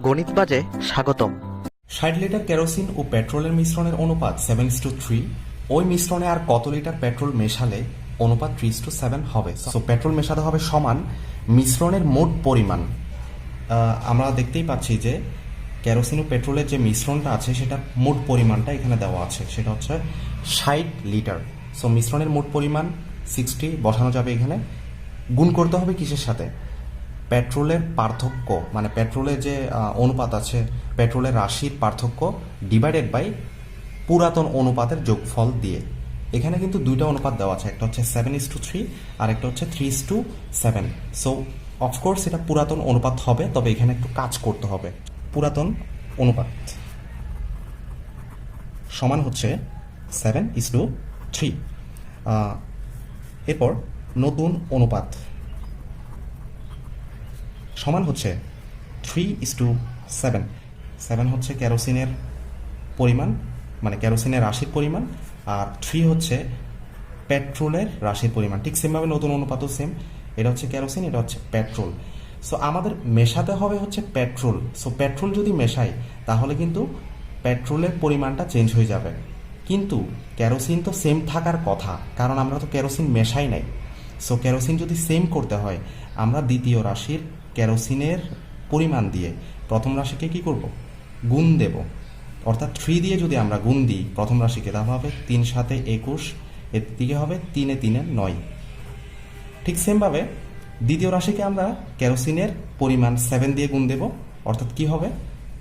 গণিত বাজে স্বাগতম। 60 লিটার কেরোসিন ও পেট্রোলের মিশ্রণের অনুপাত 7:3। ওই মিশ্রণে আর কত লিটার পেট্রোল মেশালে অনুপাত 3:7 হবে? সো পেট্রোল মেশাতে হবে সমান মিশ্রণের মোট পরিমাণ। আমরা দেখতেই পাচ্ছি যে কেরোসিন ও পেট্রোলের যে মিশ্রণটা আছে সেটা মোট পরিমাণটা এখানে দেওয়া আছে, সেটা হচ্ছে 60 লিটার। সো মিশ্রণের মোট পরিমাণ 60 বসানো যাবে এখানে, গুণ করতে হবে কিসের সাথে? পেট্রোলের পার্থক্য, মানে পেট্রোলের যে অনুপাত আছে, পেট্রোলের রাশির পার্থক্য ডিভাইডেড বাই পুরাতন অনুপাতের যোগফল দিয়ে। এখানে কিন্তু দুইটা অনুপাত দেওয়া আছে, একটা হচ্ছে 7:3 আর একটা হচ্ছে 3:7। সো অফকোর্স এটা পুরাতন অনুপাত হবে, তবে এখানে একটু কাজ করতে হবে। পুরাতন অনুপাত সমান হচ্ছে 7:3। এরপর নতুন অনুপাত সমান হচ্ছে 3:7। 7 হচ্ছে কেরোসিনের পরিমাণ, মানে কেরোসিনের রাশির পরিমাণ, আর 3 হচ্ছে পেট্রোলের রাশির পরিমাণ। ঠিক সেমভাবে নতুন অনুপাতও সেম, এটা হচ্ছে কেরোসিন, এটা হচ্ছে পেট্রোল। সো আমাদের মেশাতে হবে হচ্ছে পেট্রোল। সো পেট্রোল যদি মেশাই তাহলে কিন্তু পেট্রোলের পরিমাণটা চেঞ্জ হয়ে যাবে, কিন্তু কেরোসিন তো সেম থাকার কথা, কারণ আমরা তো কেরোসিন মেশাই নাই। সো কেরোসিন যদি সেম করতে হয়, আমরা দ্বিতীয় রাশির কেরোসিনের পরিমাণ দিয়ে প্রথম রাশিকে কি করব? গুণ দেব। অর্থাৎ 3 দিয়ে যদি আমরা গুণ দিই প্রথম রাশিকে, তাহলে হবে 3 7 21, এর দিকে হবে 3 3 9। ঠিক সেমভাবে দ্বিতীয় রাশিকে আমরা কেরোসিনের পরিমাণ 7 দিয়ে গুণ দেব, অর্থাৎ কি হবে?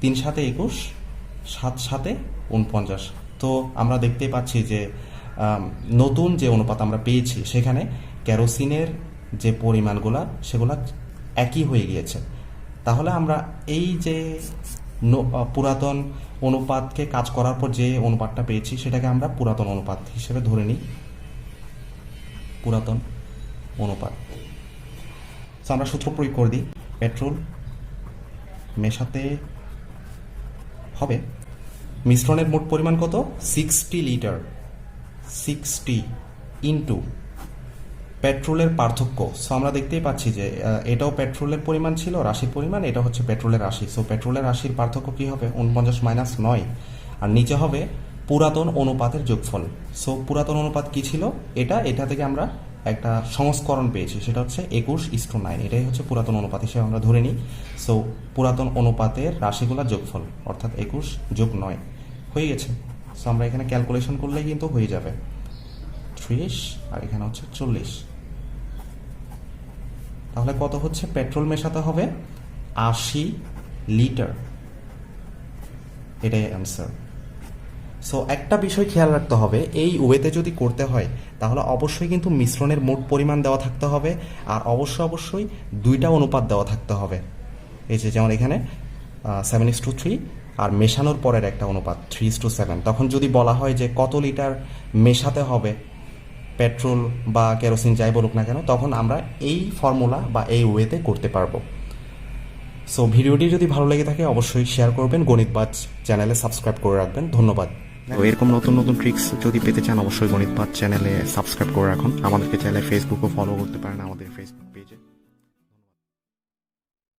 3 7 21, 7 7 49। তো আমরা দেখতেই পাচ্ছি যে নতুন যে অনুপাত আমরা পেয়েছি সেখানে কেরোসিনের যে পরিমাণগুলা সেগুলা একই হয়ে গিয়েছে। তাহলে আমরা এই যে পুরাতন অনুপাতকে কাজ করার পর যে অনুপাতটা পেয়েছি সেটাকে আমরা পুরাতন অনুপাত হিসেবে ধরে নিই, পুরাতন অনুপাত। তো আমরা সূত্র প্রয়োগ করে দিই। পেট্রোল মেশাতে হবে, মিশ্রণের মোট পরিমাণ কত? 60 লিটার। 60 ইন্টু পেট্রোলের পার্থক্য। সো আমরা দেখতেই পাচ্ছি যে এটাও পেট্রোলের পরিমাণ ছিল, রাশির পরিমাণ, এটা হচ্ছে পেট্রোলের রাশি। সো পেট্রোলের রাশির পার্থক্য কি হবে? 49 মাইনাস 9, আর নিচে হবে পুরাতন অনুপাতের যোগফল। সো পুরাতন অনুপাত কি ছিল? এটা থেকে আমরা একটা সংস্করণ পেয়েছি, সেটা হচ্ছে 21:9। এটাই হচ্ছে পুরাতন অনুপাত হিসেবে আমরা ধরে নিই। সো পুরাতন অনুপাতের রাশিগুলোর যোগফল অর্থাৎ 21 যোগ 9 হয়ে গেছে। সো আমরা এখানে ক্যালকুলেশন করলেই কিন্তু হয়ে যাবে 30, আর এখানে হচ্ছে 40। তাহলে কত হচ্ছে? পেট্রোল মেশাতে হবে 80 লিটার, এটাই অ্যান্সার। সো একটা বিষয় খেয়াল রাখতে হবে, এই ওয়েতে যদি করতে হয় তাহলে অবশ্যই কিন্তু মিশ্রণের মোট পরিমাণ দেওয়া থাকতে হবে, আর অবশ্যই দুইটা অনুপাত দেওয়া থাকতে হবে। এই যে যেমন এখানে 7:3, আর মেশানোর পরের একটা অনুপাত 3:7। তখন যদি বলা হয় যে কত লিটার মেশাতে হবে পেট্রোল বা কেরোসিন যাই বলুক না কেন, তখন আমরা এই ফর্মুলা বা এই ওয়েতে করতে পারবো। সো ভিডিওটি যদি ভালো লেগে থাকে অবশ্যই শেয়ার করবেন, গণিতবাজ চ্যানেলে সাবস্ক্রাইব করে রাখবেন। ধন্যবাদ। এরকম নতুন নতুন ট্রিক্স যদি পেতে চান অবশ্যই গণিতবাজ চ্যানেলে সাবস্ক্রাইব করে রাখুন। আমাদেরকে চাইলে ফেসবুকও ফলো করতে পারেন, আমাদের ফেসবুক